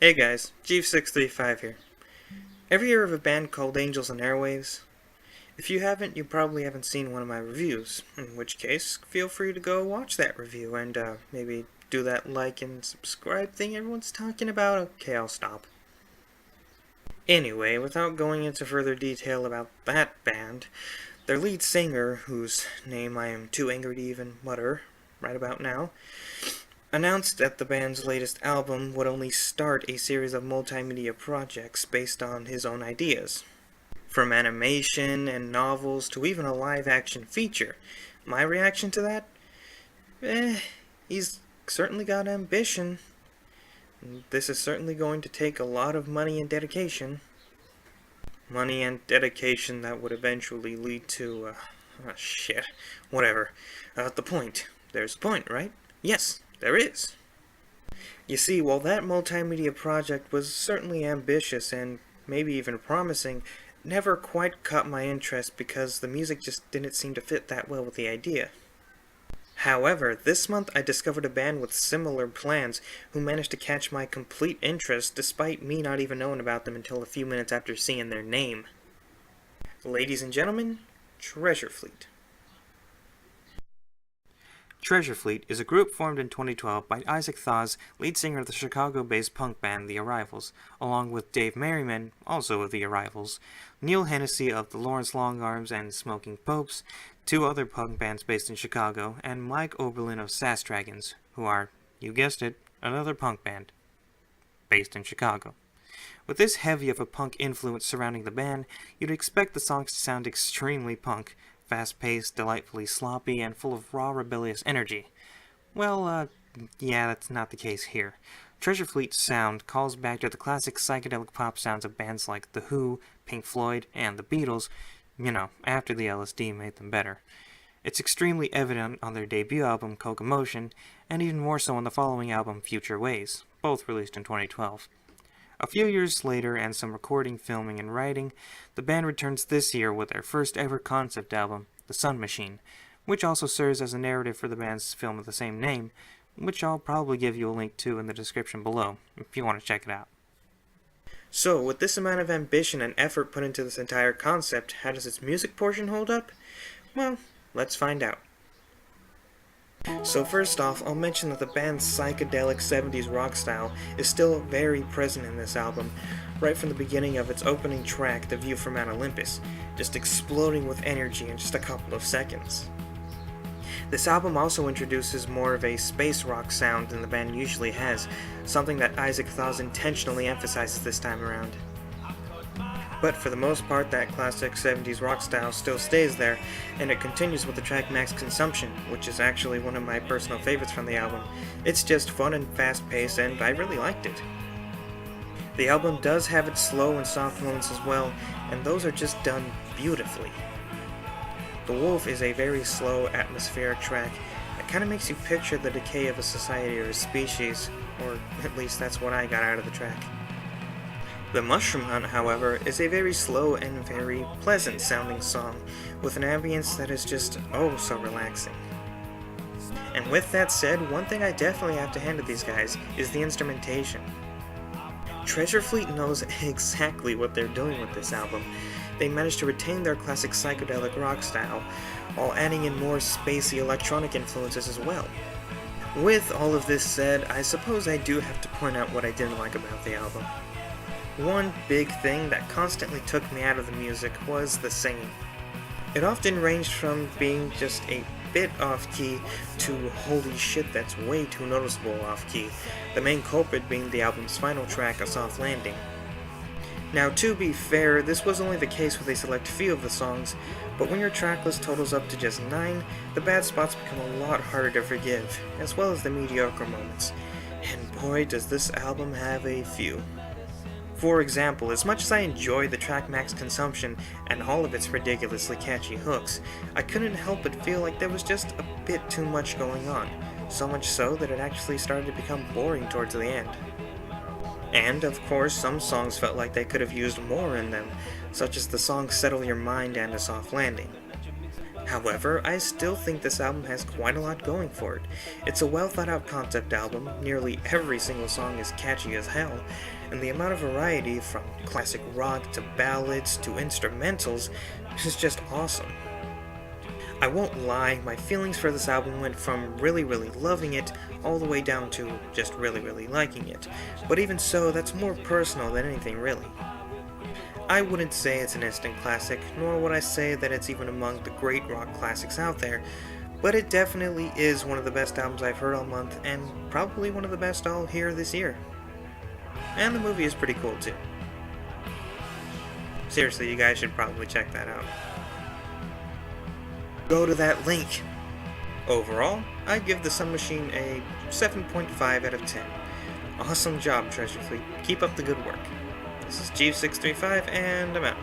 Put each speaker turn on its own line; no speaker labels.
Hey guys, JEEVES635 here. Ever hear of a band called Angels and Airwaves? If you haven't, you probably haven't seen one of my reviews, in which case, feel free to go watch that review and maybe do that like and subscribe thing everyone's talking about. Okay, I'll stop. Anyway, without going into further detail about that band, their lead singer, whose name I am too angry to even mutter right about now, announced that the band's latest album would only start a series of multimedia projects based on his own ideas. From animation and novels to even a live-action feature. My reaction to that? He's certainly got ambition. This is certainly going to take a lot of money and dedication. Money and dedication that would eventually lead to, shit. Whatever. The point. There's a point, right? Yes, there is. You see, while that multimedia project was certainly ambitious and maybe even promising, never quite caught my interest because the music just didn't seem to fit that well with the idea. However, this month I discovered a band with similar plans who managed to catch my complete interest despite me not even knowing about them until a few minutes after seeing their name. Ladies and gentlemen, Treasure Fleet. Treasure Fleet is a group formed in 2012 by Isaac Thawes, lead singer of the Chicago-based punk band The Arrivals, along with Dave Merriman, also of The Arrivals, Neil Hennessy of the Lawrence Longarms and Smoking Popes, two other punk bands based in Chicago, and Mike Oberlin of Sass Dragons, who are, you guessed it, another punk band based in Chicago. With this heavy of a punk influence surrounding the band, you'd expect the songs to sound extremely punk, fast-paced, delightfully sloppy, and full of raw, rebellious energy. Well, yeah, that's not the case here. Treasure Fleet's sound calls back to the classic psychedelic pop sounds of bands like The Who, Pink Floyd, and The Beatles, after the LSD made them better. It's extremely evident on their debut album, Cocomotion, and even more so on the following album, Future Ways, both released in 2012. A few years later, and some recording, filming, and writing, the band returns this year with their first ever concept album, The Sun Machine, which also serves as a narrative for the band's film of the same name, which I'll probably give you a link to in the description below, if you want to check it out. So, with this amount of ambition and effort put into this entire concept, how does its music portion hold up? Well, let's find out. So first off, I'll mention that the band's psychedelic 70s rock style is still very present in this album, right from the beginning of its opening track, The View from Mount Olympus, just exploding with energy in just a couple of seconds. This album also introduces more of a space rock sound than the band usually has, something that Isaac Thawes intentionally emphasizes this time around. But for the most part, that classic 70s rock style still stays there, and it continues with the track Max Consumption, which is actually one of my personal favorites from the album. It's just fun and fast-paced, and I really liked it. The album does have its slow and soft moments as well, and those are just done beautifully. The Wolf is a very slow, atmospheric track that kind of makes you picture the decay of a society or a species, or at least that's what I got out of the track. The Mushroom Hunt, however, is a very slow and very pleasant sounding song, with an ambience that is just oh so relaxing. And with that said, one thing I definitely have to hand to these guys is the instrumentation. Treasure Fleet knows exactly what they're doing with this album. They managed to retain their classic psychedelic rock style, while adding in more spacey electronic influences as well. With all of this said, I suppose I do have to point out what I didn't like about the album. One big thing that constantly took me out of the music was the singing. It often ranged from being just a bit off-key to holy shit that's way too noticeable off-key, the main culprit being the album's final track, A Soft Landing. Now to be fair, this was only the case with a select few of the songs, but when your track list totals up to just 9, the bad spots become a lot harder to forgive, as well as the mediocre moments. And boy does this album have a few. For example, as much as I enjoy the track Max Consumption and all of its ridiculously catchy hooks, I couldn't help but feel like there was just a bit too much going on, so much so that it actually started to become boring towards the end. And, of course, some songs felt like they could have used more in them, such as the songs Settle Your Mind and A Soft Landing. However, I still think this album has quite a lot going for it. It's a well thought out concept album, nearly every single song is catchy as hell, and the amount of variety from classic rock to ballads to instrumentals is just awesome. I won't lie, my feelings for this album went from really loving it all the way down to just really liking it, but even so, that's more personal than anything really. I wouldn't say it's an instant classic, nor would I say that it's even among the great rock classics out there, but it definitely is one of the best albums I've heard all month, and probably one of the best I'll hear this year. And the movie is pretty cool too. Seriously, you guys should probably check that out. Go to that link! Overall, I give the Sun Machine a 7.5 out of 10. Awesome job, Treasure Fleet. Keep up the good work. This is JEEVES635, and I'm out.